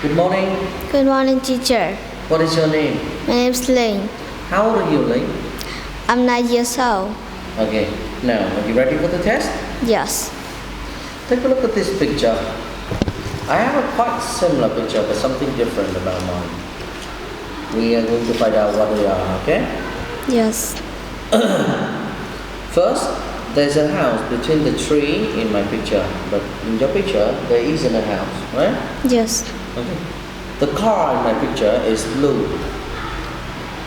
Good morning. Good morning, teacher. What is your name? My name is Linh. How old are you, Linh? I'm 9 years old. Okay, now, are you ready for the test? Yes. Take a look at this picture. I have a quite similar picture, but something different about mine. We are going to find out what they are, okay? Yes. First, there's a house between the tree in my picture, but in your picture, there isn't a house, right? Yes. Okay. The car in my picture is blue.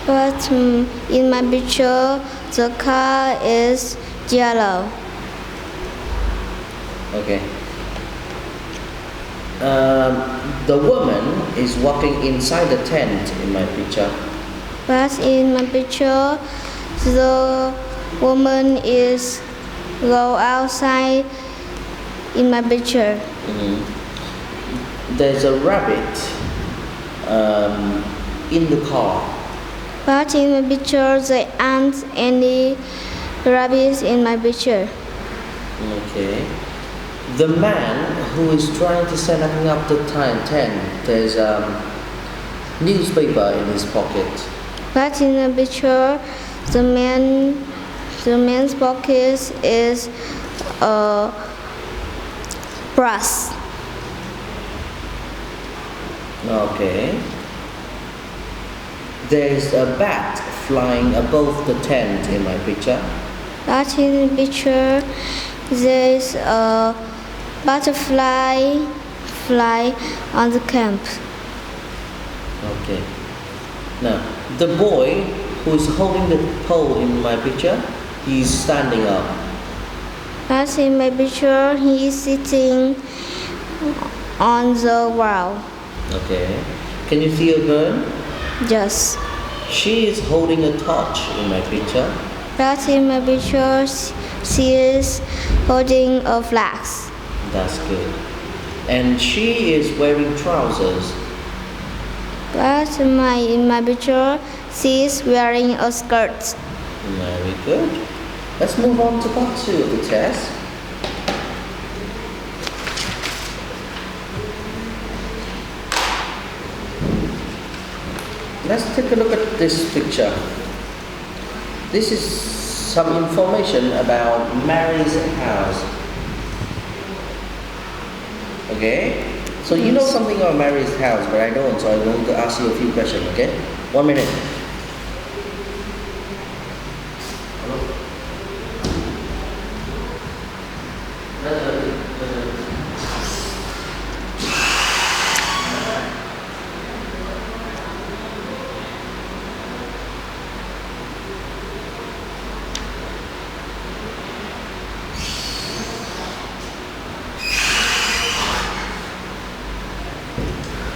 But in my picture, the car is yellow. Okay. The woman is walking inside the tent in my picture. But in my picture, the woman is go outside in my picture. There's a rabbit in the car. But in my picture, there aren't any rabbits in my picture. Okay. The man who is trying to set up the tent, there's a newspaper in his pocket. But in the picture, the man's pocket is a brass. Okay. There's a bat flying above the tent in my picture. But in the picture, there's a butterfly fly on the camp. Okay. Now, the boy who is holding the pole in my picture, he's standing up. But in my picture, he is sitting on the wall. Okay. Can you see a girl? Yes. She is holding a torch in my picture. But in my picture, she is holding a flask. That's good. And she is wearing trousers. But in my picture, she is wearing a skirt. Very good. Let's move on to part 2 of the test. Let's take a look at this picture. This is some information about Mary's house. Okay? So you know something about Mary's house, but I don't, so I'm going to ask you a few questions, okay? 1 minute.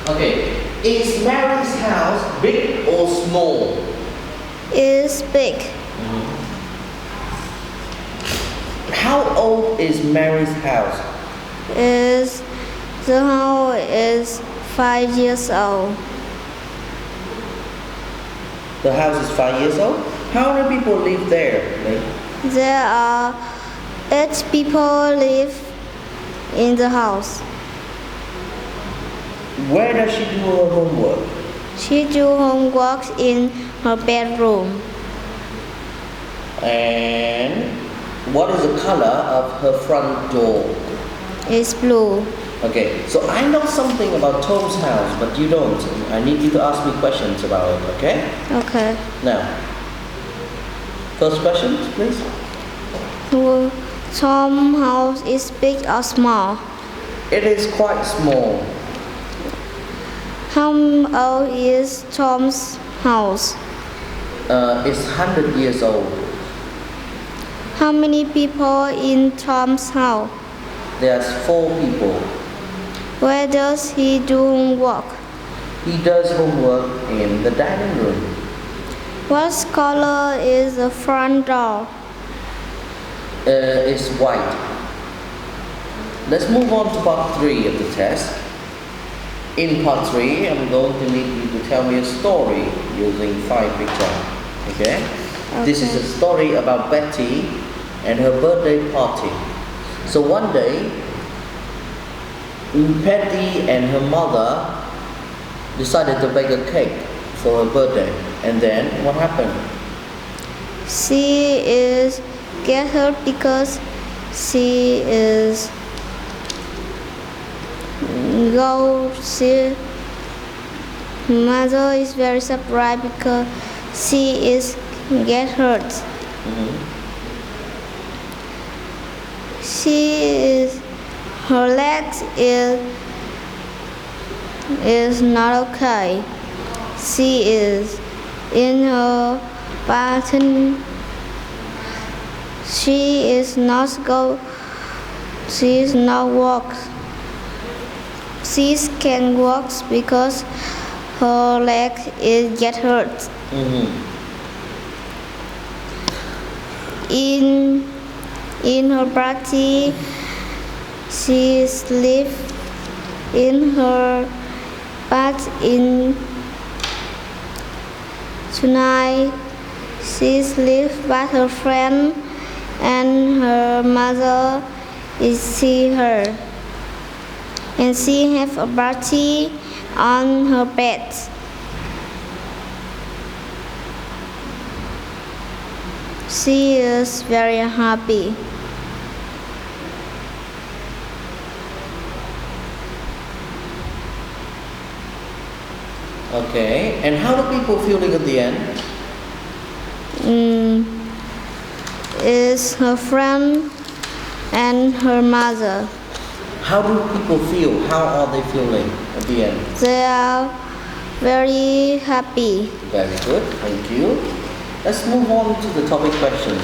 Okay, is Mary's house big or small? Is big. How old is Mary's house? The house is 5 years old. The house is 5 years old? How many people live there? There are 8 people live in the house. Where does she do her homework? She do homework in her bedroom. And what is the color of her front door? It's blue. Okay, so I know something about Tom's house, but you don't. I need you to ask me questions about it, okay? Okay. Now, first question, please. Tom's house is big or small? It is quite small. How old is Tom's house? It's 100 years old. How many people in Tom's house? There's 4 people. Where does he do homework? He does homework in the dining room. What color is the front door? It's white. Let's move on to part 3 of the test. In part 3, I'm going to need you to tell me a story using 5 pictures. Okay? This is a story about Betty and her birthday party. So one day, Patty and her mother decided to bake a cake for her birthday. And then what happened? She is get hurt because she is she mother is very surprised because she is get hurt. Her legs is not okay. She is in her pattern. She is not walk. She can walk because her leg is get hurt. In her party, she sleep in her bed. In tonight, she sleep with her friend, and her mother is see her, and she have a party on her bed. She is very happy. Okay, and how do people feeling at the end? Is her friend and her mother. How do people feel? How are they feeling at the end? They are very happy. Very good, thank you. Let's move on to the topic question.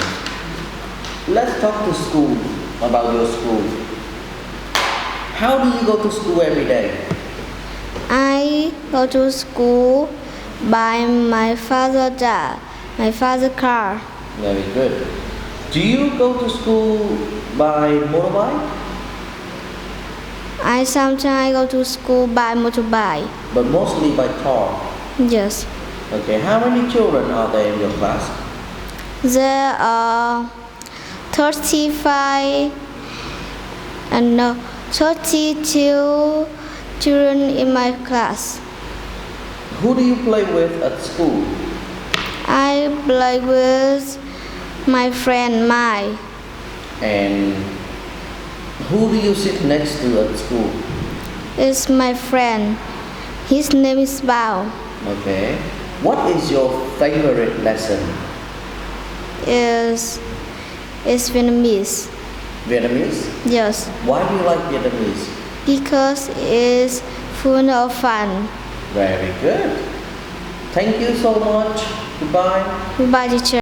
Let's talk to school, about your school. How do you go to school every day? I go to school by my father's car. Very good. Do you go to school by motorbike? I sometimes go to school by motorbike. But mostly by car. Yes. Okay, how many children are there in your class? There are 32 children in my class. Who do you play with at school? I play with my friend Mai. And who do you sit next to at school? It's my friend. His name is Bao. Okay. What is your favorite lesson? Is Vietnamese. Vietnamese? Yes. Why do you like Vietnamese? Because it's full of fun. Very good. Thank you so much. Goodbye. Goodbye, teacher.